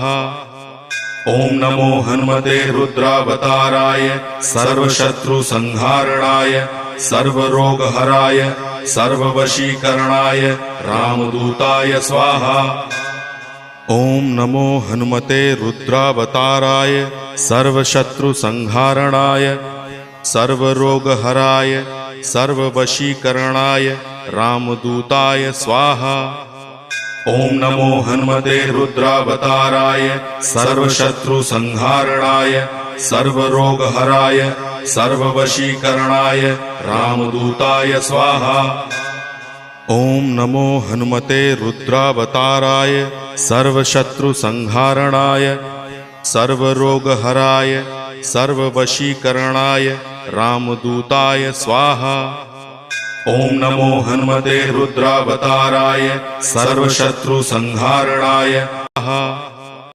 स्वाहा। ओम नमो हनुमते रुद्रावताराय सर्वशत्रुसंहारणाय सर्वरोगहराय सर्ववशीकरणाय रामदूताय स्वाहा। ओम नमो हनुमते रुद्रावताराय सर्वशत्रुसंहारणाय सर्वरोगहराय सर्ववशीकरणाय रामदूताय स्वाहा। ओम नमो हनुमते रुद्रावताराय सर्वशत्रुसंहारणाय सर्वरोगहराय सर्ववशीकरणाय रामदूताय स्वाहा। ओम नमो हनुमते रुद्रावताराय सर्वशत्रुसंहारणाय सर्वरोगहराय सर्ववशीकरणाय रामदूताय स्वाहा। ओम नमो हनुमते रुद्रावताराय सर्वशत्रुसंहारणाय स्वाहा।